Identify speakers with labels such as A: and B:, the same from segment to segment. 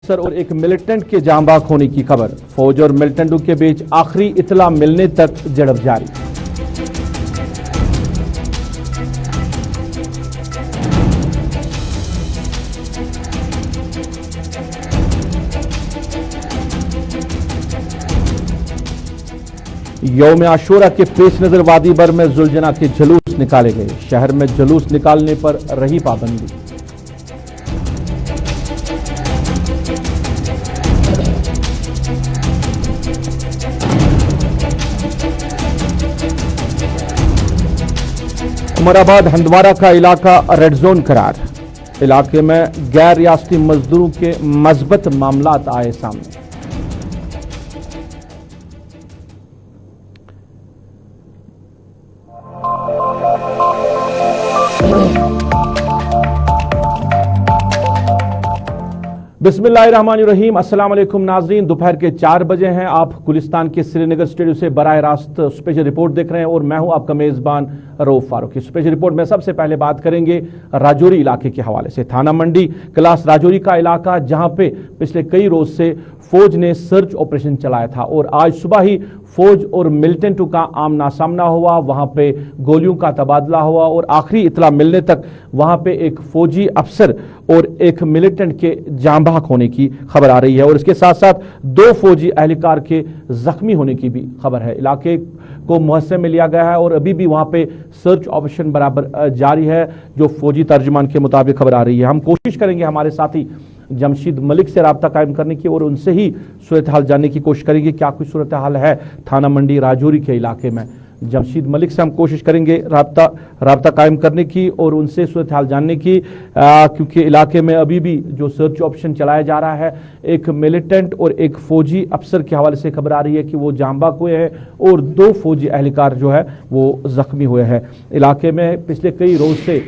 A: افسر اور ایک ملیٹنٹ کے جاں بحق ہونے کی خبر۔ فوج اور ملیٹنٹوں کے بیچ آخری اطلاع ملنے تک جھڑپ جاری۔ یوم عاشورہ کے پیش نظر وادی بر میں ذوالجناح کے جلوس نکالے گئے۔ شہر میں جلوس نکالنے پر رہی پابندی۔ عمر آباد ہندوارہ کا علاقہ ریڈ زون قرار۔ علاقے میں غیر ریاستی مزدوروں کے مثبت معاملات آئے سامنے۔ بسم اللہ الرحمن الرحیم۔ السلام علیکم ناظرین، دوپہر کے 4 بجے ہیں۔ آپ گلستان کے سری نگر اسٹوڈیو سے براہ راست اسپیشل رپورٹ دیکھ رہے ہیں اور میں ہوں آپ کا میزبان رؤف فاروقی۔ اسپیشل رپورٹ میں سب سے پہلے بات کریں گے راجوری علاقے کے حوالے سے۔ تھانہ منڈی کلاس راجوری کا علاقہ جہاں پہ پچھلے کئی روز سے فوج نے سرچ آپریشن چلایا تھا اور آج صبح ہی فوج اور ملیٹنٹوں کا آمنا سامنا ہوا، وہاں پہ گولیوں کا تبادلہ ہوا اور آخری اطلاع ملنے تک وہاں پہ ایک فوجی افسر اور ایک ملیٹنٹ کے جاں بحق ہونے کی خبر آ رہی ہے اور اس کے ساتھ ساتھ 2 فوجی اہلکار کے زخمی ہونے کی بھی خبر ہے۔ علاقے کو محاصرے میں لیا گیا ہے اور ابھی بھی وہاں پہ سرچ آپریشن برابر جاری ہے، جو فوجی ترجمان کے مطابق خبر آ رہی ہے۔ ہم کوشش کریں گے ہمارے ساتھی جمشید ملک سے رابطہ قائم کرنے کی اور ان سے ہی صورتحال جاننے کی کوشش کریں گے کیا کوئی صورتحال ہے تھانہ منڈی راجوری کے علاقے میں۔ جمشید ملک سے ہم کوشش کریں گے رابطہ قائم کرنے کی اور ان سے صورتحال جاننے کی، کیونکہ علاقے میں ابھی بھی جو سرچ آپریشن چلایا جا رہا ہے، ایک ملیٹنٹ اور ایک فوجی افسر کے حوالے سے خبر آ رہی ہے کہ وہ جاں بحق ہوئے ہیں اور 2 فوجی اہلکار جو ہے وہ زخمی ہوئے ہیں۔ علاقے میں پچھلے کئی روز سے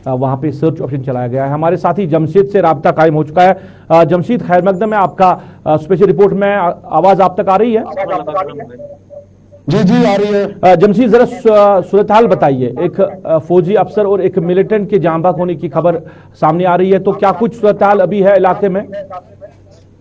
A: وہاں پہ سرچ آپریشن چلایا گیا ہے۔ ہمارے ساتھی جمشید سے رابطہ قائم ہو چکا ہے۔ جمشید خیر مقدم ہے، آپ کا اسپیشل رپورٹ میں آواز آپ تک آ رہی ہے؟
B: جی آ رہی ہے۔
A: جمشید ذرا صورتحال بتائیے، ایک فوجی افسر اور ایک ملیٹنٹ کے جاں بحق ہونے کی خبر سامنے آ رہی ہے، تو کیا کچھ صورتحال ابھی ہے علاقے میں؟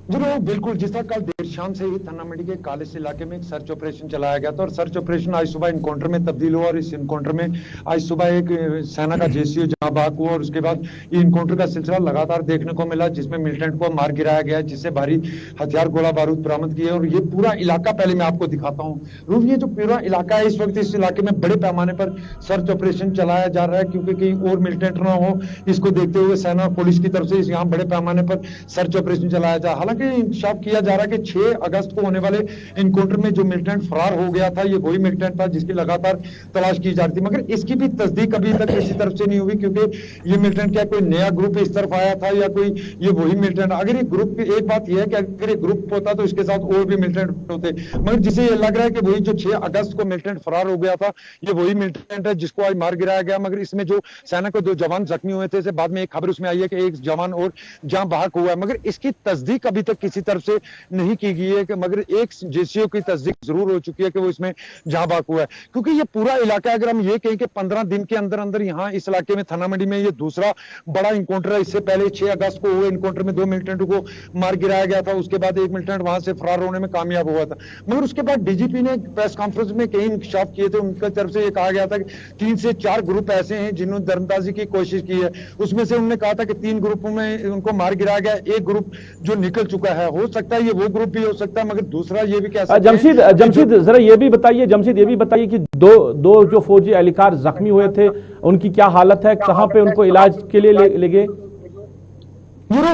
B: ضرور، بالکل، جس طرح کل دیر شام سے ہی تھانہ منڈی کے کالج علاقے میں ایک سرچ آپریشن چلایا گیا تھا اور سرچ آپریشن آج صبح انکاؤنٹر میں تبدیل ہوا اور اس انکاؤنٹر میں آج صبح ایک سینا کا JCO جاں بحق ہوا اور اس کے بعد یہ انکاؤنٹر کا سلسلہ لگاتار دیکھنے کو ملا، جس میں ملیٹنٹ کو مار گرایا گیا، جس سے بھاری ہتھیار گولہ بارود برآمد کیے اور یہ پورا علاقہ پہلے میں آپ کو دکھاتا ہوں۔ روف، یہ جو پورا علاقہ ہے اس وقت، اس علاقے میں بڑے پیمانے پر سرچ آپریشن چلایا جا رہا ہے کیونکہ کہیں اور ملیٹنٹ نہ ہو، اس کو دیکھتے ہوئے سینا پولیس کی طرف سے یہاں بڑے پیمانے پر سرچ آپریشن چلایا جا۔ حالانکہ انکشاف کیا جا رہا ہے کہ 6 اگست کو ہونے والے انکاؤنٹر میں جو ملیٹنٹ فرار ہو گیا تھا، یہ وہی ملیٹنٹ تھا جس کی لگاتار تلاش کی جا رہی تھی، مگر اس کی بھی تصدیق ابھی تک کسی طرف سے نہیں ہوئی کیونکہ یہ ملیٹنٹ کیا کوئی نیا گروپ اس طرف آیا تھا یا کوئی یہ وہی ملیٹنٹ۔ اگر یہ گروپ، ایک بات یہ ہے کہ اگر یہ گروپ ہوتا تو اس کے ساتھ اور بھی ملیٹنٹ ہوتے، مگر جسے یہ لگ رہا ہے کہ وہی جو 6 اگست کو ملیٹنٹ فرار ہو گیا تھا یہ وہی ملیٹنٹ ہے جس کو آج مار گرایا گیا۔ مگر اس میں جو سینا کو 2 جوان زخمی ہوئے تھے، بعد میں ایک خبر اس میں آئی ہے کہ ایک جوان اور جاں بحق ہوا ہے، مگر اس کی تصدیق ابھی تک کسی طرف سے نہیں کی گئی ہے کہ مگر ایک JCO کی تصدیق ضرور ہو چکی ہے کہ وہ اس میں جاں بحق ہوا ہے، کیونکہ یہ پورا علاقہ اگر ہم یہ کہیں کہ 15 دن کے اندر اندر یہاں اس علاقے میں تھانہ منڈی میں یہ دوسرا بڑا انکاؤنٹر ہے۔ اس سے پہلے 6 اگست کو ہوئے انکاؤنٹر میں 2 ملیٹنٹوں کو مار گرایا گیا تھا، اس کے بعد ایک ملیٹنٹ وہاں سے فرار ہونے میں کامیاب ہوا تھا، مگر اس کے بعد DGP نے پریس کانفرنس میں کئی انکشاف کیے تھے، ان کی طرف سے یہ کہا گیا تھا کہ 3 سے 4 گروپ ایسے ہیں جنہوں نے درندازی کی کوشش کی ہے، اس میں سے انہوں نے کہا تھا کہ 3 گروپوں میں ان کو مار گرایا گیا، ایک گروپ جو نکل چکا ہے، ہو سکتا ہے یہ وہ گروپ بھی ہو سکتا ہے، مگر دوسرا یہ بھی کہہ سکتے ہیں۔
A: جمشید ذرا یہ بھی بتائیے کہ دو جو فوجی اہلکار زخمی ہوئے تھے ان کی کیا حالت ہے، کہاں پہ ان کو علاج کے لیے لے گئے؟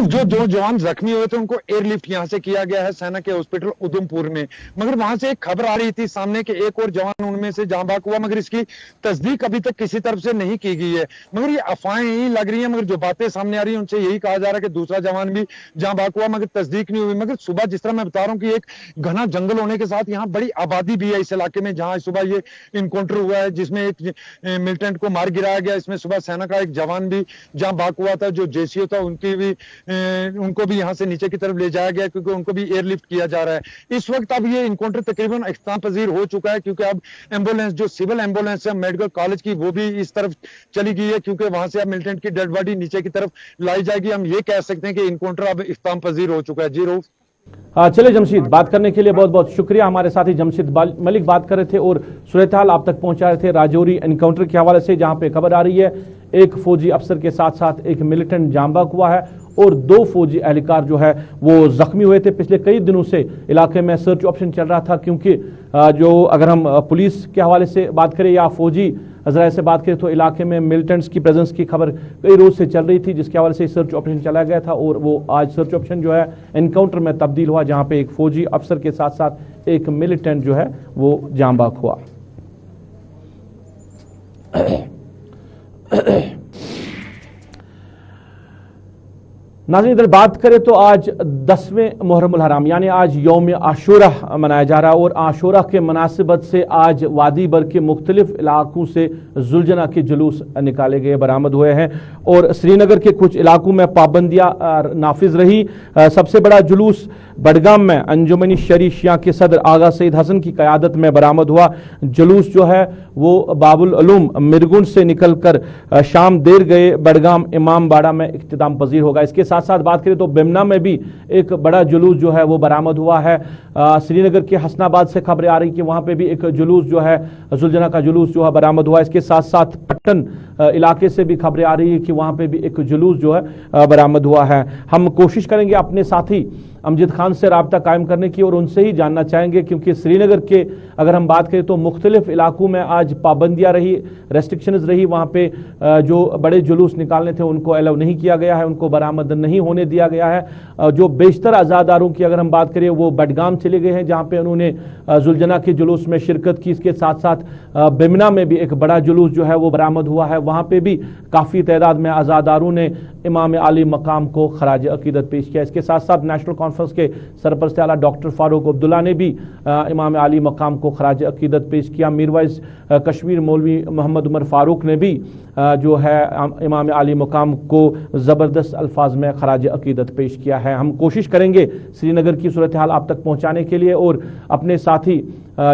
B: جو جوان زخمی ہوئے تھے ان کو ایئر لفٹ یہاں سے کیا گیا ہے سینا کے ہاسپٹل ادھمپور میں، مگر وہاں سے ایک خبر آ رہی تھی سامنے کہ ایک اور جوان ان میں سے جاں بحق ہوا، مگر اس کی تصدیق ابھی تک کسی طرف سے نہیں کی گئی ہے، مگر یہ افواہیں ہی لگ رہی ہیں، مگر جو باتیں سامنے آ رہی ہیں ان سے یہی کہا جا رہا ہے کہ دوسرا جوان بھی جاں بحق ہوا، مگر تصدیق نہیں ہوئی۔ مگر صبح جس طرح میں بتا رہا ہوں کہ ایک گھنا جنگل ہونے کے ساتھ یہاں بڑی آبادی بھی ہے اس علاقے میں، جہاں صبح یہ انکاؤنٹر ہوا ہے جس میں ایک ملیٹنٹ کو مار گرایا گیا، اس میں صبح سینا کا ایک جوان بھی جاں بحق ہوا تھا جو JCO تھا، ان کی بھی ان کو بھی یہاں سے نیچے کی طرف لے جایا گیا کیونکہ ان کو بھی ایئر لفٹ کیا جا رہا ہے. اس وقت اب یہ انکاؤنٹر تقریباً اختتام پذیر ہو چکا ہے کیونکہ اب ایمبولینس جو سول ایمبولینس ہے میڈیکل کالج کی وہ بھی اس طرف چلی گئی ہے کیونکہ وہاں سے اب ملٹنٹ کی ڈیڈ باڈی نیچے کی طرف لائی جائے گی. ہم یہ کہہ سکتے ہیں کہ انکاؤنٹر اب اختتام پذیر ہو چکا ہے. جی روف.
A: چلے جمشید، بات کرنے کے لیے بہت بہت شکریہ. ہمارے ساتھی جمشید ملک بات کر رہے تھے اور صورتحال آپ تک پہنچا رہے تھے راجوری انکاؤنٹر کے حوالے سے، جہاں پہ خبر آ رہی ہے ایک فوجی افسر کے ساتھ ساتھ ایک ملٹنٹ جاں بحق ہوا ہے اور 2 فوجی اہلکار جو ہے وہ زخمی ہوئے تھے. پچھلے کئی دنوں سے علاقے میں سرچ آپریشن چل رہا تھا کیونکہ جو اگر ہم پولیس کے حوالے سے بات کریں یا فوجی ذرائع سے بات کریں تو علاقے میں ملٹنٹس کی پریزنس کی خبر کئی روز سے چل رہی تھی، جس کے حوالے سے سرچ آپریشن چلا گیا تھا اور وہ آج سرچ آپریشن جو ہے انکاؤنٹر میں تبدیل ہوا، جہاں پہ ایک فوجی افسر کے ساتھ ساتھ ایک ملٹنٹ جو ہے وہ جاں بحق ہوا. ناظرین ادھر بات کریں تو آج 10ویں محرم الحرام یعنی آج یوم عاشورہ منایا جا رہا ہے اور عاشورہ کے مناسبت سے آج وادی بر کے مختلف علاقوں سے ذوالجناح کے جلوس نکالے گئے، برآمد ہوئے ہیں اور سری نگر کے کچھ علاقوں میں پابندیاں نافذ رہی. سب سے بڑا جلوس بڈگام میں انجمن شرعی شیعہ کے صدر آغا سید حسن کی قیادت میں برآمد ہوا. جلوس جو ہے وہ باب العلوم مرگنڈ سے نکل کر شام دیر گئے بڈگام امام باڑہ میں اختتام پذیر ہوگا. اس کے ساتھ ساتھ بات کریں تو بیمنا میں بھی ایک بڑا جلوس جو ہے وہ برآمد ہوا ہے. سری نگر کے حسن آباد سے خبریں آ رہی کہ وہاں پہ بھی ایک جلوس جو ہے ذوالجناح کا جلوس جو ہے برآمد ہوا. اس کے ساتھ ساتھ پٹن علاقے سے بھی خبریں آ رہی ہے کہ وہاں پہ بھی ایک جلوس جو ہے برآمد ہوا ہے. ہم کوشش کریں گے اپنے ساتھی امجد خان سے رابطہ قائم کرنے کی اور ان سے ہی جاننا چاہیں گے کیونکہ سری نگر کے اگر ہم بات کریں تو مختلف علاقوں میں آج پابندیاں رہی، ریسٹرکشنز رہی. وہاں پہ جو بڑے جلوس نکالنے تھے ان کو الاؤ نہیں کیا گیا ہے، ان کو برآمد نہیں ہونے دیا گیا ہے. جو بیشتر عزاداروں کی اگر ہم بات کریں وہ بڈگام چلے گئے ہیں جہاں پہ انہوں نے ذوالجناح کے جلوس میں شرکت کی. اس کے ساتھ ساتھ بیمنا میں بھی ایک بڑا جلوس جو ہے وہ برآمد ہوا ہے، وہاں پہ بھی کافی تعداد میں عزاداروں نے امام عالی مقام کو خراج عقیدت پیش کیا. اس کے ساتھ ساتھ نیشنل کانفرنس کے سرپرست اعلیٰ ڈاکٹر فاروق عبداللہ نے بھی امام عالی مقام کو خراج عقیدت پیش کیا. میروائز کشمیر مولوی محمد عمر فاروق نے بھی جو ہے امام عالی مقام کو زبردست الفاظ میں خراج عقیدت پیش کیا ہے. ہم کوشش کریں گے سری نگر کی صورتحال آپ تک پہنچانے کے لیے اور اپنے ساتھی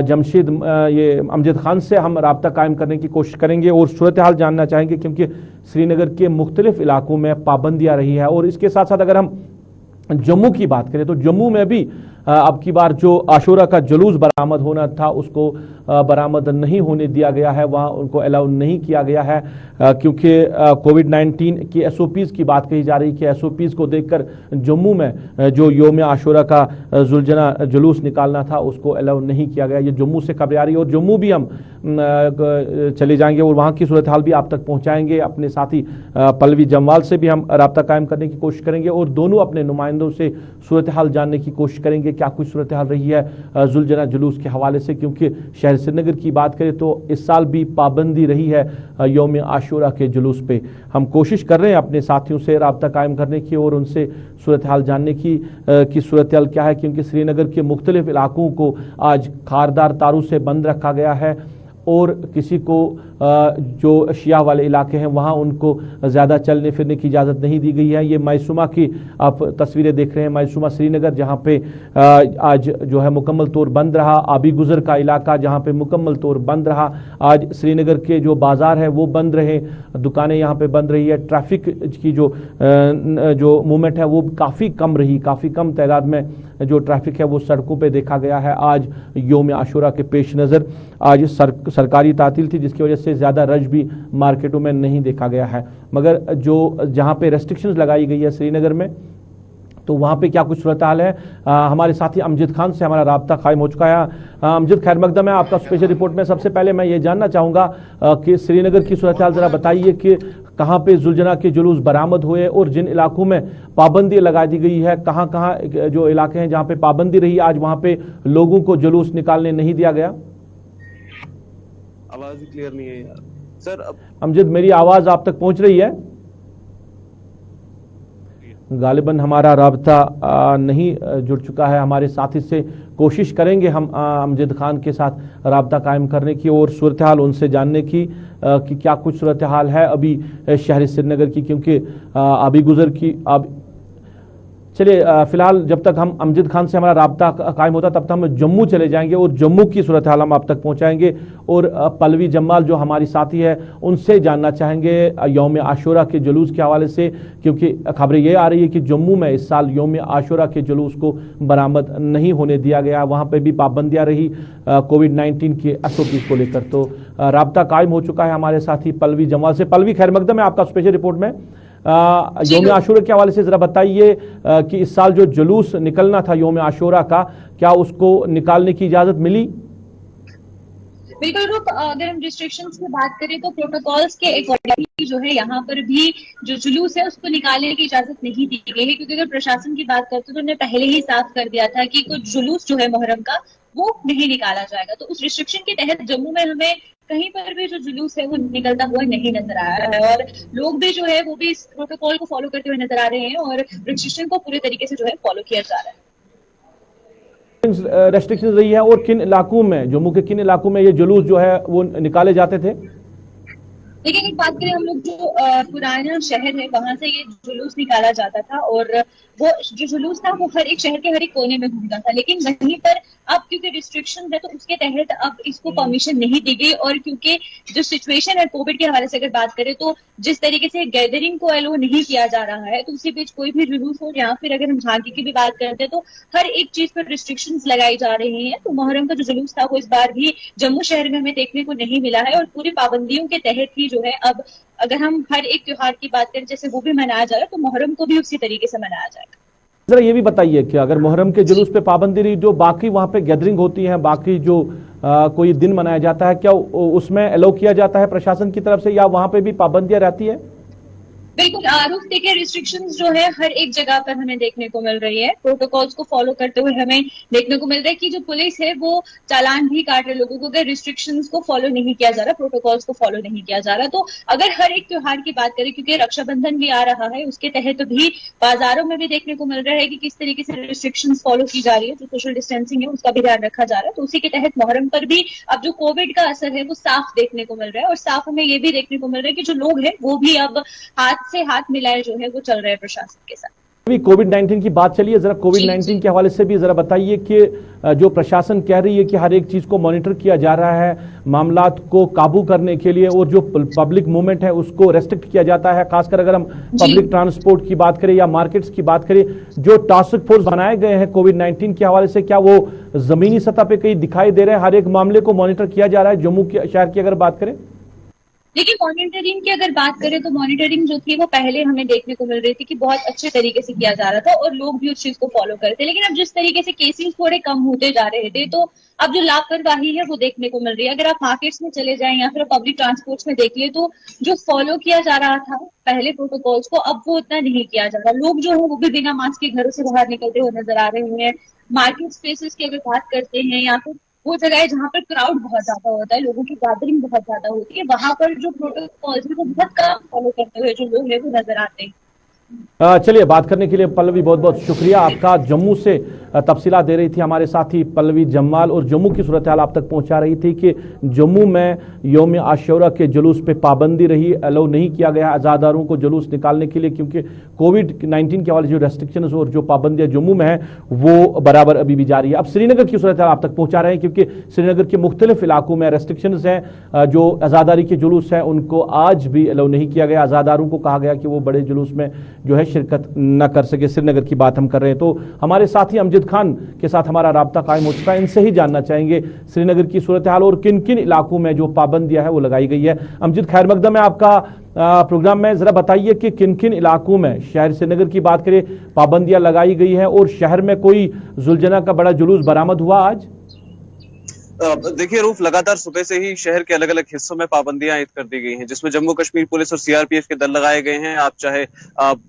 A: جمشید یہ امجد خان سے ہم رابطہ قائم کرنے کی کوشش کریں گے اور صورتحال جاننا چاہیں گے کیونکہ سری نگر کے مختلف علاقوں میں پابندیاں رہی ہے. اور اس کے ساتھ ساتھ اگر ہم جموں کی بات کریں تو جموں میں بھی اب کی بار جو عاشورہ کا جلوس برآمد ہونا تھا اس کو برآمد نہیں ہونے دیا گیا ہے، وہاں ان کو الاؤ نہیں کیا گیا ہے کیونکہ کووڈ-19 کی ایس او پیز کی بات کہی جا رہی کہ ایس او پیز کو دیکھ کر جموں میں جو یوم عاشورہ کا ذوالجناح جلوس نکالنا تھا اس کو الاؤ نہیں کیا گیا. یہ جموں سے خبریں آ رہی ہے اور جموں بھی ہم چلے جائیں گے اور وہاں کی صورتحال بھی آپ تک پہنچائیں گے. اپنے ساتھی پلوی جموال سے بھی ہم رابطہ قائم کرنے کی کوشش کریں گے اور دونوں اپنے نمائندوں سے صورتحال جاننے کی کوشش کریں گے کیا کچھ صورتحال رہی ہے ذوالجناح جلوس کے حوالے سے. کیونکہ شہر سری نگر کی بات کریں تو اس سال بھی پابندی رہی ہے یوم عاشورہ کے جلوس پہ. ہم کوشش کر رہے ہیں اپنے ساتھیوں سے رابطہ قائم کرنے کی اور ان سے صورتحال جاننے کی صورتحال کیا ہے کیونکہ سری نگر کے مختلف علاقوں کو آج خاردار تاروں سے بند رکھا گیا ہے اور کسی کو جو شیعہ والے علاقے ہیں وہاں ان کو زیادہ چلنے پھرنے کی اجازت نہیں دی گئی ہے. یہ میسومہ کی آپ تصویریں دیکھ رہے ہیں، میسومہ سری نگر جہاں پہ آج جو ہے مکمل طور بند رہا. آبی گزر کا علاقہ جہاں پہ مکمل طور بند رہا. آج سری نگر کے جو بازار ہیں وہ بند رہے، دکانیں یہاں پہ بند رہی ہے. ٹریفک کی جو موومنٹ ہے وہ کافی کم رہی، کافی کم تعداد میں جو ٹریفک ہے وہ سڑکوں پہ دیکھا گیا ہے. آج یوم عاشورہ کے پیش نظر آج سرکاری تعطیل تھی جس کی وجہ سے زیادہ رش بھی مارکیٹوں میں نہیں دیکھا گیا ہے. مگر جہاں پہ ریسٹرکشنز لگائی گئی ہے سری نگر میں تو وہاں پہ کیا کچھ صورتحال ہے ہمارے ساتھی امجد خان سے ہمارا رابطہ قائم ہو چکا ہے. امجد خیر مقدم ہے آپ کا اسپیشل رپورٹ میں. سب سے پہلے میں یہ جاننا چاہوں گا کہ سری نگر کی صورتحال ذرا بتائیے کہ کہاں پہ ذوالجناح کے جلوس برآمد ہوئے اور جن علاقوں میں پابندی لگا دی گئی ہے کہاں کہاں جو علاقے ہیں جہاں پہ پابندی رہی آج وہاں پہ لوگوں کو جلوس نکالنے نہیں دیا گیا.
C: آواز کلیئر نہیں ہے یار سر.
A: امجد میری آواز آپ تک پہنچ رہی ہے؟ غالباً ہمارا رابطہ نہیں جڑ چکا ہے ہمارے ساتھی سے. کوشش کریں گے ہم امجد خان کے ساتھ رابطہ قائم کرنے کی اور صورتحال ان سے جاننے کی کہ کیا کچھ صورتحال ہے ابھی شہر سری نگر کی کیونکہ آبی گزر کی चलिए फिलहाल जब तक हम अमजद खान से हमारा राब्ता कायम होता तब तक हम जम्मू चले जाएंगे और जम्मू की सूरत हाल हम आप तक पहुंचाएंगे और पल्लवी जम्माल जो हमारी साथी है उनसे जानना चाहेंगे यौम आशूरा के जुलूस के हवाले से, क्योंकि खबरें ये आ रही है कि जम्मू में इस साल यौम आशूरा के जुलूस को बरामद नहीं होने दिया गया, वहाँ पर भी पाबंदियाँ रही कोविड-19 के SOP को लेकर। तो राब्ता कायम हो चुका है हमारे साथी पल्लवी जम्माल से। पल्लवी खैर मकदम है आपका स्पेशल रिपोर्ट में। यौम आशूरा के हवाले से जरा बताइए कि इस साल जो जुलूस निकलना था यौम आशूरा का, क्या उसको निकालने की इजाजत मिली?
D: बिल्कुल रूप, अगर हम रिस्ट्रिक्शंस की बात करें तो प्रोटोकॉल्स के अकॉर्डिंग जो है यहाँ पर भी जो जुलूस है उसको निकालने की इजाजत नहीं दी गई है, क्योंकि अगर प्रशासन की बात करते तो उन्होंने पहले ही साफ कर दिया था कि कुछ जुलूस जो है मुहर्रम का वो नहीं निकाला जाएगा। तो उस रिस्ट्रिक्शन के तहत जम्मू में हमें कहीं पर भी जो जुलूस है वो निकलता हुआ नहीं नजर आ रहा है और लोग भी जो है वो भी इस प्रोटोकॉल को फॉलो करते हुए नजर आ रहे हैं और रिस्ट्रिक्शन को पूरे तरीके से जो है फॉलो किया जा रहा है।
A: रेस्ट्रिक्शन रही है और किन इलाकों में, जम्मू के किन इलाकों में ये जुलूस जो है वो निकाले जाते थे?
D: लेकिन एक बात करें, हम लोग जो पुराना शहर है वहां से ये जुलूस निकाला जाता था और वो जो जुलूस था वो हर एक शहर के हर एक कोने में घूमता था, लेकिन वहीं पर अब क्योंकि रिस्ट्रिक्शन है तो उसके तहत अब इसको परमिशन नहीं दी गई। और क्योंकि जो सिचुएशन है कोविड के हवाले से अगर बात करें तो जिस तरीके से गैदरिंग को अलो नहीं किया जा रहा है, तो उसी बीच कोई भी जुलूस हो या फिर अगर हम झांकी की भी बात करते हैं तो हर एक चीज पर रिस्ट्रिक्शंस लगाई जा रही हैं। तो मुहर्रम का जो जुलूस था वो इस बार भी जम्मू शहर में हमें देखने को नहीं मिला है और पूरी पाबंदियों के तहत ही जो है अब अगर हम हर एक त्योहार की बात करें जैसे वो भी मनाया जा रहा है तो मुहर्रम को भी उसी तरीके से मनाया जाएगा।
A: जरा ये भी बताइए कि अगर मुहर्रम के जुलूस पे पाबंदी रही, जो बाकी वहां पे गैदरिंग होती है, बाकी जो कोई दिन मनाया जाता है, क्या उसमें अलाउ किया जाता है प्रशासन की तरफ से या वहां पे भी पाबंदियां रहती है?
D: बिल्कुल आरूफ, देखिए रिस्ट्रिक्शंस जो है हर एक जगह पर हमें देखने को मिल रही है। प्रोटोकॉल्स को फॉलो करते हुए हमें देखने को मिल रहा है कि जो पुलिस है वो चालान भी काट रहे लोगों को अगर रिस्ट्रिक्शंस को फॉलो नहीं किया जा रहा, प्रोटोकॉल्स को फॉलो नहीं किया जा रहा। तो अगर हर एक त्योहार की बात करें, क्योंकि रक्षाबंधन भी आ रहा है, उसके तहत भी बाजारों में भी देखने को मिल रहा है कि किस तरीके से रिस्ट्रिक्शंस फॉलो की जा रही है, जो सोशल डिस्टेंसिंग है उसका भी ध्यान रखा जा रहा है। तो उसी के तहत मुहर्रम पर भी अब जो कोविड का असर है वो साफ देखने को मिल रहा है और साफ हमें ये भी देखने को मिल रहा है कि जो लोग हैं वो भी अब हाथ से हाथ मिलाए जो है वो चल रहे हैं प्रशासन के साथ।
A: अभी कोविड-19 की बात चलिए, जरा कोविड-19 के हवाले से भी जरा बताइए कि जो प्रशासन कह रही है कि हर एक चीज को मॉनिटर किया जा रहा है मामलात को काबू करने के लिए और जो पब्लिक मूवमेंट है उसको रेस्ट्रिक्ट किया जाता है, खासकर अगर हम पब्लिक ट्रांसपोर्ट की बात करें या मार्केट्स की बात करें, जो टास्क फोर्स बनाए गए हैं कोविड-19 के हवाले से क्या वो जमीनी सतह पे कहीं दिखाई दे रहे हैं? हर एक मामले को मॉनिटर किया जा रहा है जम्मू के शहर की अगर बात करें?
D: देखिए मॉनिटरिंग की अगर बात करें तो मॉनिटरिंग जो थी वो पहले हमें देखने को मिल रही थी कि बहुत अच्छे तरीके से किया जा रहा था और लोग भी उस चीज को फॉलो करते, लेकिन अब जिस तरीके से केसेस थोड़े कम होते जा रहे थे तो अब जो लापरवाही है वो देखने को मिल रही है। अगर आप मार्केट्स में चले जाएं या फिर पब्लिक ट्रांसपोर्ट्स में देख लिए तो जो फॉलो किया जा रहा था पहले प्रोटोकॉल्स को अब वो उतना नहीं किया जा रहा। लोग जो है वो भी बिना मास्क के घरों से बाहर निकलते हुए नजर आ रहे हैं। मार्केट स्पेसेस की अगर बात करते हैं या फिर वो जगह है जहाँ पर क्राउड बहुत ज्यादा होता है, लोगों की गैदरिंग बहुत ज्यादा होती है, वहां पर जो प्रोटोकॉल्स है वो बहुत कम फॉलो करते हुए जो लोग हैं वो नजर आते हैं।
A: चलिए बात करने के लिए पल्लवी बहुत बहुत शुक्रिया आपका। जम्मू से तफसीला दे रही थी हमारे साथी पल्लवी जम्माल और जम्मू की सूरत हाल आप तक पहुंचा रही थी कि जम्मू में यौम आशूरा के जुलूस पे पाबंदी रही, अलाउ नहीं किया गया अज़ादारों को जुलूस निकालने के लिए क्योंकि कोविड-19 के वाले जो रेस्ट्रिक्शंस और जो पाबंदियां जम्मू में है वो बराबर अभी भी जारी है। अब श्रीनगर की सूरत हाल आप तक पहुंचा रहे हैं क्योंकि श्रीनगर के मुख्तलिफ इलाकों में रेस्ट्रिक्शंस हैं, जो अज़ादारी के जुलूस हैं उनको आज भी अलाउ नहीं किया गया। अज़ादारों को कहा गया कि वो बड़े जुलूस में जो है शिरकत न कर सके। श्रीनगर की बात हम कर रहे हैं तो हमारे साथी अमजद खान के साथ हमारा राब्ता कायम हो चुका है, इनसे ही जानना चाहेंगे श्रीनगर की सूरत हाल और किन किन इलाकों में जो पाबंदियां है वो लगाई गई है। अमजद खैर मकदम है आपका प्रोग्राम में, जरा बताइए कि किन किन इलाकों में शहर श्रीनगर की बात करें पाबंदियां लगाई गई है और शहर में कोई जुलजना का बड़ा जुलूस बरामद हुआ आज?
C: देखिए रूफ, लगातार सुबह से ही शहर के अलग अलग हिस्सों में पाबंदियां आयद कर दी गई हैं, जिसमें जम्मू कश्मीर पुलिस और सीआरपीएफ के दल लगाए गए हैं। आप चाहे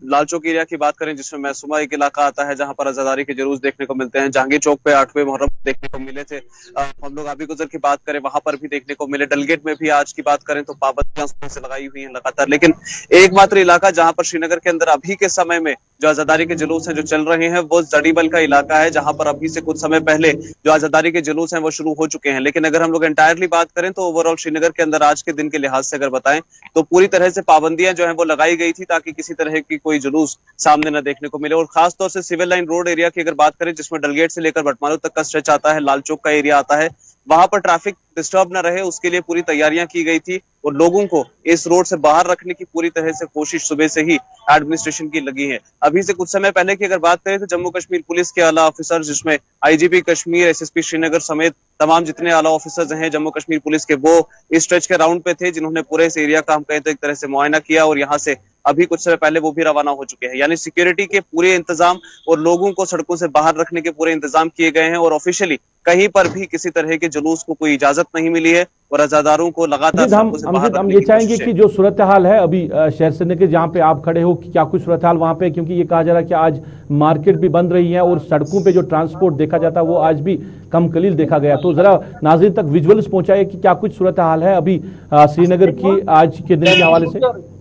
C: लाल चौक एरिया की बात करें जिसमें मैसूमा एक इलाका आता है जहां पर अज़ादारी के जुलूस देखने को मिलते हैं, जहांगीर चौक पे 8वें मुहर्रम देखने को मिले थे, हम लोग आबी गुजर की बात करें वहां पर भी देखने को मिले, डलगेट में भी आज की बात करें तो पाबंदियां सुबह से लगाई हुई हैं लगातार। लेकिन एकमात्र इलाका जहां पर श्रीनगर के अंदर अभी के समय में जो आजादारी के जुलूस हैं जो चल रहे हैं वो जड़ीबल का इलाका है, जहां पर अभी से कुछ समय पहले जो आजादारी के जुलूस हैं वो शुरू हो चुके हैं। लेकिन अगर हम लोग एंटायरली बात करें तो ओवरऑल श्रीनगर के अंदर आज के दिन के लिहाज से अगर बताएं तो पूरी तरह से पाबंदियां जो हैं वो लगाई गई थी ताकि किसी तरह की कोई जुलूस सामने न देखने को मिले। और खासतौर से सिविल लाइन रोड एरिया की अगर बात करें, जिसमें डलगेट से लेकर बटमालू तक का स्ट्रेच आता है, लाल चौक का एरिया आता है, वहां पर ट्रैफिक डिस्टर्ब न रहे उसके लिए पूरी तैयारियां की गई थी और लोगों को इस रोड से बाहर रखने की पूरी तरह से कोशिश सुबह से ही एडमिनिस्ट्रेशन की लगी है। अभी से कुछ समय पहले की अगर बात करें तो जम्मू कश्मीर पुलिस के आला ऑफिसर, जिसमें आईजीपी कश्मीर, एसएसपी श्रीनगर समेत तमाम जितने आला ऑफिसर्स हैं जम्मू कश्मीर पुलिस के, वो इस स्ट्रेच के राउंड पे थे, जिन्होंने पूरे इस एरिया का हम कहें तो एक तरह से मुआयना किया और यहाँ से अभी कुछ समय पहले वो भी रवाना हो चुके हैं। यानी सिक्योरिटी के पूरे इंतजाम और लोगों को सड़कों से बाहर रखने के पूरे इंतजाम किए गए हैं और ऑफिशियली कहीं पर भी किसी तरह के जुलूस को कोई इजाजत नहीं मिली है और आजादारों को लगातार सड़कों से बाहर
A: हम ये चाहेंगे कि जो सूरत हाल है अभी शहर श्रीनगर जहाँ पे आप खड़े हो, क्या कुछ सूरत हाल वहाँ पे, क्योंकि ये कहा जा रहा है कि आज मार्केट भी बंद रही है और सड़कों पे जो ट्रांसपोर्ट देखा जाता है वो आज भी कम कलील देखा गया। तो जरा नाज़रीन तक विजुअल्स पहुंचाइए कि क्या कुछ सूरत हाल है अभी श्रीनगर की आज के दिन के हवाले से।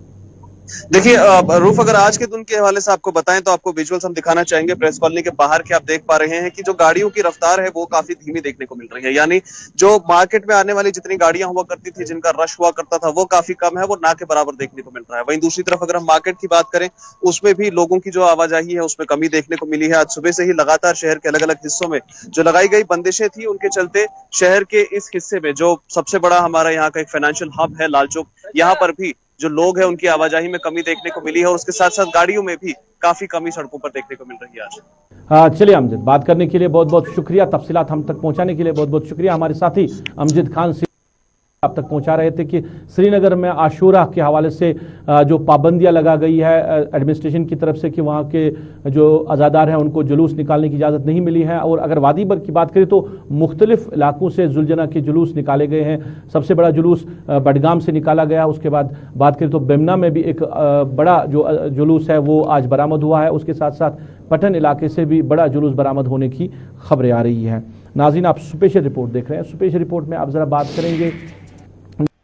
C: देखिए रूफ, अगर आज के दिन के हवाले से आपको बताएं तो आपको विजुअल्स हम दिखाना चाहेंगे प्रेस कॉलोनी के बाहर के। आप देख पा रहे हैं कि जो गाड़ियों की रफ्तार है वो काफी धीमी देखने को मिल रही है। यानी जो मार्केट में आने वाली जितनी गाड़ियां हुआ करती थी, जिनका रश हुआ करता था, वो काफी कम है, वो ना के बराबर देखने को मिल रहा है। वहीं दूसरी तरफ अगर हम मार्केट की बात करें, उसमें भी लोगों की जो आवाजाही है उसमें कमी देखने को मिली है। आज सुबह से ही लगातार शहर के अलग अलग हिस्सों में जो लगाई गई बंदिशें थी, उनके चलते शहर के इस हिस्से में जो सबसे बड़ा हमारा यहाँ का एक फाइनेंशियल हब है लाल चौक, यहाँ पर भी जो लोग हैं उनकी आवाजाही में कमी देखने को मिली है और उसके साथ साथ गाड़ियों में भी काफी कमी सड़कों पर देखने को मिल रही है आज।
A: चलिए अमजद, बात करने के लिए बहुत बहुत शुक्रिया, तफसीलात हम तक पहुंचाने के लिए बहुत बहुत शुक्रिया। हमारे साथी अमजद खान आप तक पहुंचा रहे थे कि श्रीनगर में आशूरा के हवाले से जो पाबंदियां लगा गई है एडमिनिस्ट्रेशन की तरफ से कि वहां के जो अज़ादार हैं उनको जुलूस निकालने की इजाज़त नहीं मिली है। और अगर वादी भर की बात करें तो मुख्तलिफ इलाकों से जुलजना के जुलूस निकाले गए हैं। सबसे बड़ा जुलूस बडगाम से निकाला गया। उसके बाद बात करें तो बेमना में भी एक बड़ा जो जुलूस है वो आज बरामद हुआ है। उसके साथ साथ पटन इलाके से भी बड़ा जुलूस बरामद होने की खबरें आ रही हैं। नाज़रीन, आप स्पेशल रिपोर्ट देख रहे हैं। स्पेशल रिपोर्ट में आप ज़रा बात करेंगे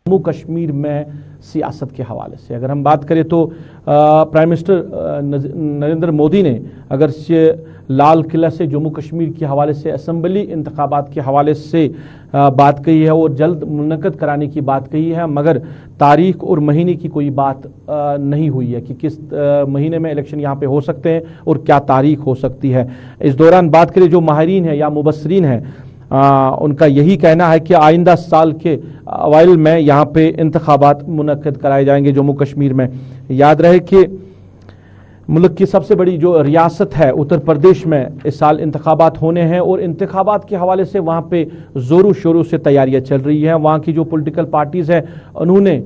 A: जम्मू कश्मीर में सियासत के हवाले से। अगर हम बात करें तो प्राइम मिनिस्टर नरेंद्र मोदी ने अगर से लाल किला से जम्मू कश्मीर के हवाले से असम्बली इंतखाबात के हवाले से बात कही है और जल्द मुनक्कद कराने की बात कही है, मगर तारीख और महीने की कोई बात नहीं हुई है कि किस महीने में इलेक्शन यहाँ पे हो सकते हैं और क्या तारीख हो सकती है। इस दौरान बात करें जो माहिरीन है या मुबस्सरीन है, उनका यही कहना है कि आइंदा साल के अवाइल में यहाँ पे इंतखाबात मुनक्किद कराए जाएंगे जम्मू कश्मीर में। याद रहे कि मुल्क की सबसे बड़ी जो रियासत है उत्तर प्रदेश में इस साल इंतखाबात होने हैं और इंतखाबात के हवाले से वहाँ पे ज़ोरों शोरों से तैयारियाँ चल रही हैं। वहाँ की जो पॉलिटिकल पार्टीज़ हैं उन्होंने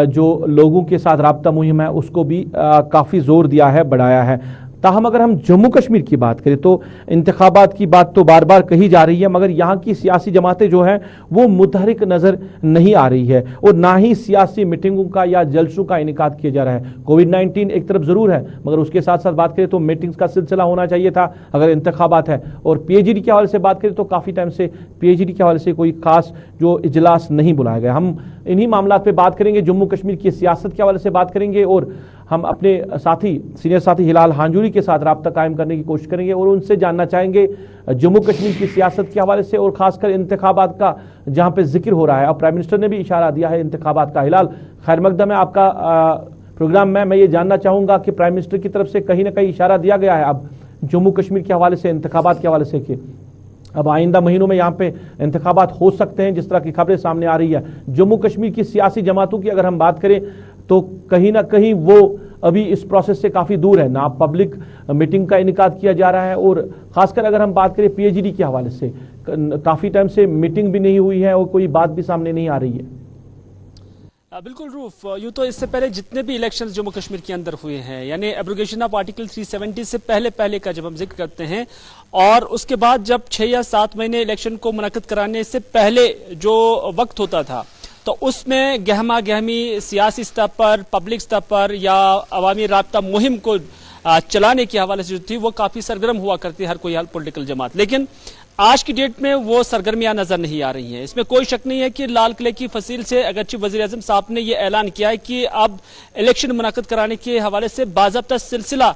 A: जो लोगों के साथ राब्ता मुहिम है उसको भी काफ़ी ज़ोर दिया है, बढ़ाया है। ताहम अगर हम जम्मू कश्मीर की बात करें तो इंतखाबात की बात तो बार बार कही जा रही है, मगर यहाँ की सियासी जमातें जो हैं वो मुतहरिक नज़र नहीं आ रही है और ना ही सियासी मीटिंगों का या जलसों का इनेकाद किया जा रहा है। कोविड-19 एक तरफ ज़रूर है, मगर उसके साथ साथ बात करें तो मीटिंग्स का सिलसिला होना चाहिए था अगर इंतखाबात है। और पीएचडी के हवाले से बात करें तो काफ़ी टाइम से पीएचडी के हवाले से कोई खास जो इजलास नहीं बुलाया गया। हम इन्हीं मामलों पर बात करेंगे, जम्मू कश्मीर की सियासत के हवाले से बात करेंगे और हम अपने सीनियर साथी हिलाल हांजूरी के साथ राब्ता कायम करने की कोशिश करेंगे और उनसे जानना चाहेंगे जम्मू कश्मीर की सियासत के हवाले से और खासकर इंतखाबात का जहां पे जिक्र हो रहा है। और प्राइम मिनिस्टर ने भी इशारा दिया है इंतखाबात का। हिलाल, खैर मकदम है आपका प्रोग्राम में। मैं ये जानना चाहूंगा कि प्राइम मिनिस्टर की तरफ से कहीं ना कहीं इशारा दिया गया है अब जम्मू कश्मीर के हवाले से, इंतखाबात के हवाले से कि अब आइंदा महीनों में यहाँ पे इंतखाबात हो सकते हैं, जिस तरह की खबरें सामने आ रही है। जम्मू कश्मीर की सियासी जमातों की अगर हम बात करें तो कहीं ना कहीं वो अभी इस प्रोसेस से काफ़ी दूर है, ना पब्लिक मीटिंग का इनेकाद किया जा रहा है और ख़ासकर अगर हम बात करें पीएचडी के हवाले से काफ़ी टाइम से मीटिंग भी नहीं हुई है और कोई बात भी सामने नहीं आ रही है।
E: बिल्कुल रूफ, यूँ तो इससे पहले जितने भी इलेक्शंस जम्मू कश्मीर के अंदर हुए हैं, यानी एब्रोगेशन ऑफ आर्टिकल 370 से पहले का जब हम जिक्र करते हैं और उसके बाद जब 6 या 7 महीने इलेक्शन को मुनक्किद कराने से पहले जो वक्त होता था तो उसमें गहमा गहमी सियासी स्तर पर, पब्लिक स्तर पर या अवामी राब्ता मुहिम को चलाने के हवाले से जो थी वो काफ़ी सरगर्म हुआ करती है हर कोई पॉलिटिकल जमात। लेकिन आज की डेट में वो सरगर्मियां नजर नहीं आ रही हैं। इसमें कोई शक नहीं है कि लाल किले की फसील से अगरचे वजीर आजम साहब ने ये ऐलान किया है कि अब इलेक्शन मुनाकिद कराने के हवाले से बाज़ाब्ता सिलसिला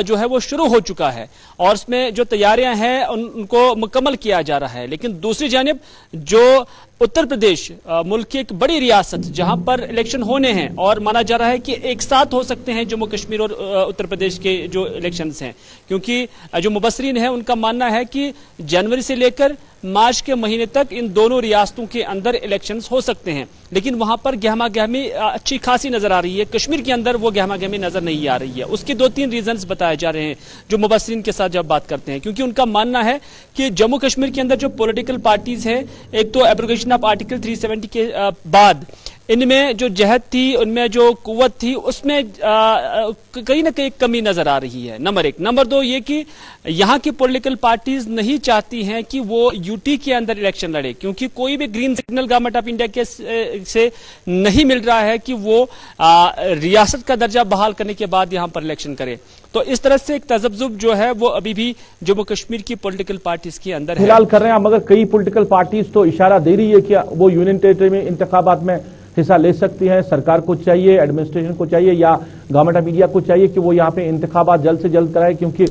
E: जो है वो शुरू हो चुका है और उसमें जो तैयारियां हैं उनको मुकम्मल किया जा रहा है। लेकिन दूसरी जानिब जो उत्तर प्रदेश मुल्क की एक बड़ी रियासत जहां पर इलेक्शन होने हैं और माना जा रहा है कि एक साथ हो सकते हैं जम्मू कश्मीर और उत्तर प्रदेश के जो इलेक्शंस हैं, क्योंकि जो मुबसरीन हैं उनका मानना है कि जनवरी से लेकर मार्च के महीने तक इन दोनों रियासतों के अंदर इलेक्शंस हो सकते हैं। लेकिन वहां पर गहमा गहमी अच्छी खासी नजर आ रही है। कश्मीर के अंदर वो गहमा गहमी नजर नहीं आ रही है। उसके 2-3 रीजंस बताए जा रहे हैं जो मुबसरीन के साथ जब बात करते हैं, क्योंकि उनका मानना है कि जम्मू कश्मीर के अंदर जो पॉलिटिकल पार्टीज हैं, एक तो एब्रोगेशन ऑफ आर्टिकल 370 के बाद इनमें जो जहद थी, उनमें जो कुव्वत थी, उसमें कहीं ना कहीं कमी नजर आ रही है। नंबर 1। नंबर 2 ये कि यहाँ की पॉलिटिकल पार्टीज नहीं चाहती हैं कि वो यूटी के अंदर इलेक्शन लड़े, क्योंकि कोई भी green signal government of India के से नहीं मिल रहा है कि वो रियासत का दर्जा बहाल करने के बाद यहाँ पर इलेक्शन करे। तो इस तरह से एक तजब्जुब जो है वो अभी भी जम्मू कश्मीर की पॉलिटिकल पार्टीज के अंदर है।
A: फिलहाल कर रहे हैं, मगर कई पॉलिटिकल पार्टीज तो इशारा दे रही है कि वो यूनियन टेरिटरी में इंतखाबात में हिस्सा ले सकती है। सरकार को चाहिए, एडमिनिस्ट्रेशन को चाहिए या गवर्नमेंट ऑफ इंडिया को चाहिए कि वो यहाँ पे इंतखाबात जल्द से जल्द कराए, क्योंकि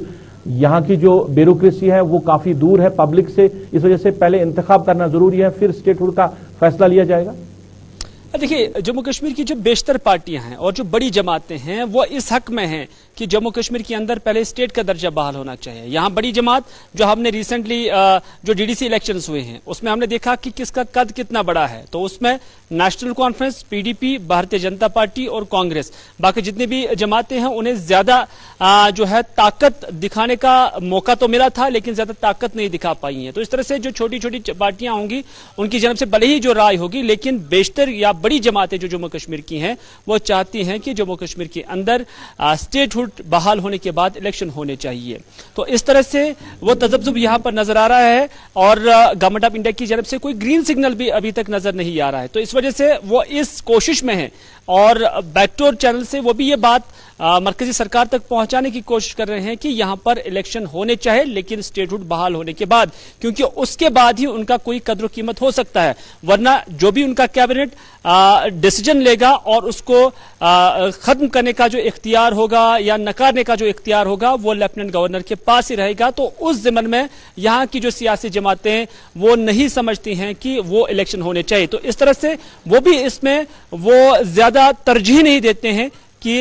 A: यहाँ की जो ब्यूरोक्रेसी है वो काफी दूर है पब्लिक से। इस वजह से पहले इंतखाब करना जरूरी है, फिर स्टेटहुड का फैसला लिया जाएगा।
E: देखिए, जम्मू कश्मीर की जो बेशतर पार्टियां हैं और जो बड़ी जमातें हैं वो इस हक में हैं कि जम्मू कश्मीर के अंदर पहले स्टेट का दर्जा बहाल होना चाहिए। यहाँ बड़ी जमात जो हमने रिसेंटली जो डीडीसी इलेक्शंस हुए हैं उसमें हमने देखा कि किसका कद कितना बड़ा है। तो उसमें national conference, PDP, Bharatiya Janata party और कांग्रेस, बाकी जितनी भी जमातें हैं उन्हें ज्यादा जो है ताकत दिखाने का मौका तो मिला था, लेकिन ज्यादा ताकत नहीं दिखा पाई है। तो इस तरह से जो छोटी छोटी पार्टियां होंगी उनकी जन्म से भले ही जो राय होगी, लेकिन बेशतर या बड़ी जमातें जो जम्मू कश्मीर की हैं वो चाहती हैं कि जम्मू कश्मीर के अंदर स्टेटहुड बहाल होने के बाद इलेक्शन होने चाहिए। तो इस तरह से वो तजब्जुब यहां पर नजर आ रहा है और गवर्नमेंट ऑफ इंडिया की तरफ से कोई ग्रीन सिग्नल भी अभी तक नजर नहीं आ रहा है। तो इस वजह से वो इस कोशिश में है और बैकडोर चैनल से वो भी ये बात मरकजी सरकार तक पहुंचाने की कोशिश कर रहे हैं कि यहां पर इलेक्शन होने चाहिए, लेकिन स्टेटहुड बहाल होने के बाद, क्योंकि उसके बाद ही उनका कोई कद्र कीमत हो सकता है। वरना जो भी उनका कैबिनेट डिसीजन लेगा और उसको खत्म करने का जो इख्तियार होगा या नकारने का जो इख्तियार होगा वो लेफ्टिनेंट गवर्नर के पास ही रहेगा। तो उस ज़िम्मन में यहाँ की जो सियासी जमातें वो नहीं समझती हैं कि वो इलेक्शन होने चाहिए। तो इस तरह से वो भी इसमें वो ज्यादा तरजीह नहीं देते हैं कि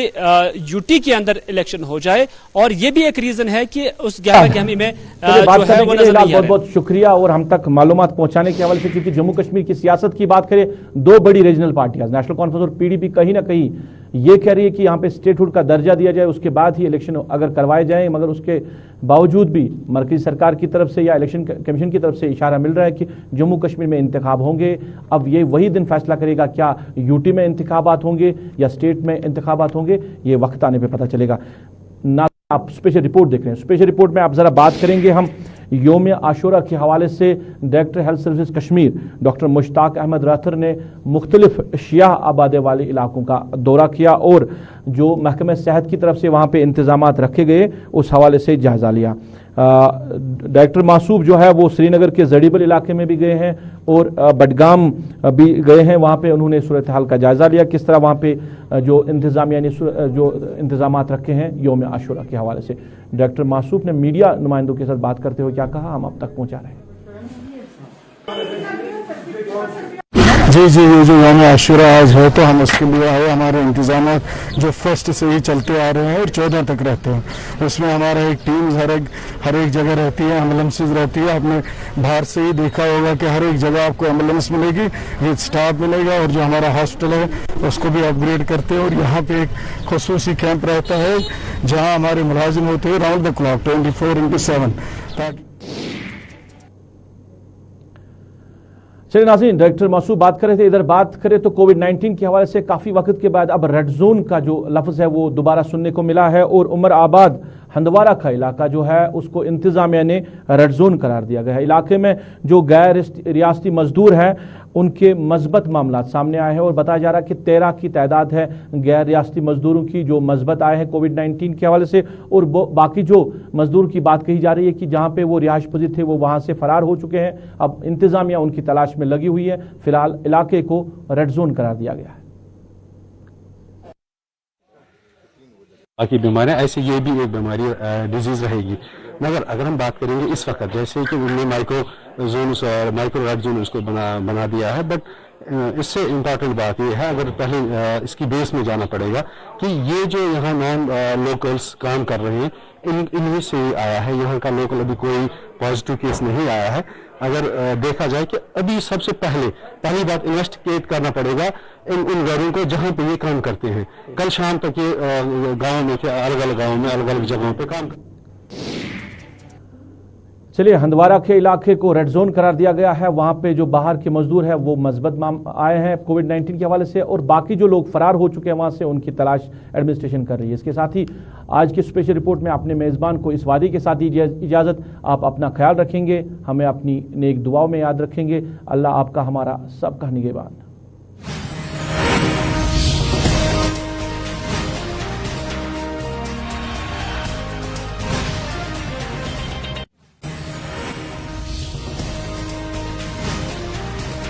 E: यूटी के अंदर इलेक्शन हो जाए, और ये भी एक रीजन है कि उस गहमा गहमी में जो है वो नजर नहीं आ रहा है।
A: बहुत बहुत शुक्रिया और हम तक मालूमात पहुंचाने के हवाले से, क्योंकि जम्मू कश्मीर की सियासत की बात करें, 2 बड़ी रीजनल पार्टियां नेशनल कॉन्फ्रेंस और पीडीपी कहीं ना कहीं ये कह रही है कि यहाँ पे स्टेटहुड का दर्जा दिया जाए, उसके बाद ही इलेक्शन अगर करवाए जाए। मगर उसके बावजूद भी मरकजी सरकार की तरफ से या इलेक्शन कमीशन की तरफ से इशारा मिल रहा है कि जम्मू कश्मीर में इंतखाब होंगे। अब ये वही दिन फैसला करेगा क्या यूटी में इंतखाबात होंगे या स्टेट में इंतखाबात होंगे, ये वक्त आने पर पता चलेगा। ना आप स्पेशल रिपोर्ट देख रहे हैं। स्पेशल रिपोर्ट में आप जरा बात करेंगे हम योम आशूरा के हवाले से। Director health service Kashmir doctor Mushtaq Ahmad Rather ने मुख्तलिफ शिया आबादी वाले इलाकों का दौरा किया और जो महकमे सेहत की तरफ से वहाँ पे इंतजामात रखे गए उस हवाले से जायजा लिया। डायरेक्टर मासूब जो है वो श्रीनगर के जड़ीबल इलाके में भी गए हैं और बडगाम भी गए हैं। वहाँ पे उन्होंने सूरत हाल का जायजा लिया, किस तरह वहाँ पे जो इंतजाम यानी जो इंतजामात रखे हैं योम आशूरा के हवाले से। डायरेक्टर मासूब ने मीडिया नुमाइंदों के साथ बात करते हुए क्या कहा, हम अब तक पहुँचा रहे हैं।
F: जी ये जो योम आशूरा आज है तो हम उसके लिए आए। हमारे इंतजाम जो फर्स्ट से ही चलते आ रहे हैं और 14 तक रहते हैं। उसमें हमारा एक टीम हर एक जगह रहती है, एम्बुलेंसेज रहती है। आपने बाहर से ही देखा होगा कि हर एक जगह आपको एम्बुलेंस मिलेगी, विद स्टाफ मिलेगा, और जो हमारा हॉस्पिटल है उसको भी अपग्रेड करते हैं। और यहाँ पे एक खुसूसी कैंप रहता है जहाँ हमारे मुलाजिम होते हैं राउंड द क्लॉक 24/7 ताकि।
A: चलिए नाज़रीन, डायरेक्टर मासूब बात कर रहे थे। इधर बात करें तो कोविड-19 के हवाले से काफ़ी वक्त के बाद अब रेड जोन का जो लफ्ज़ है वो दोबारा सुनने को मिला है और उमर आबाद हंदवारा का इलाका जो है उसको इंतजामिया ने रेड जोन करार दिया गया है। इलाके में जो गैर रियासती मजदूर हैं उनके मस्बत मामला सामने आए हैं और बताया जा रहा है कि 13 की तादाद है गैर रियासती मजदूरों की जो मस्बत आए हैं कोविड-19 के हवाले से, और बाकी जो मजदूर की बात कही जा रही है कि जहां पे वो रिहाइश पजीर थे वो वहां से फरार हो चुके हैं। अब इंतजामिया उनकी तलाश में लगी हुई है। फिलहाल इलाके को रेड जोन करार दिया गया है।
G: बाकी बीमारियां ऐसे ये भी एक बीमारी डिजीज रहेगी, मगर अगर हम बात करेंगे इस वक्त जैसे कि उन्होंने माइक्रो जोन्स और माइक्रो रेड जोन उसको बना दिया है, बट इससे इम्पोर्टेंट बात ये है, अगर पहले इसकी बेस में जाना पड़ेगा कि ये जो यहाँ नॉन लोकल्स काम कर रहे हैं इनमें से आया है, यहाँ का लोकल अभी कोई पॉजिटिव केस नहीं आया है। अगर देखा जाए कि अभी सबसे पहली बात इन्वेस्टिगेट करना पड़ेगा उन घरों को जहाँ पे ये काम करते हैं। कल शाम तक ये गाँव में अलग अलग गाँव में अलग अलग जगहों पे काम।
A: चलिए, हंदवारा के इलाके को रेड जोन करार दिया गया है। वहां पे जो बाहर के मजदूर हैं वो मस्बत आए हैं कोविड-19 के हवाले से, और बाकी जो लोग फरार हो चुके हैं वहां से उनकी तलाश एडमिनिस्ट्रेशन कर रही है। इसके साथ ही आज की स्पेशल रिपोर्ट में अपने मेजबान को इस वादे के साथ ही इजाजत। आप अपना ख्याल रखेंगे, हमें अपनी नेक दुआओं में याद रखेंगे। अल्लाह आपका हमारा सबका निगहबान।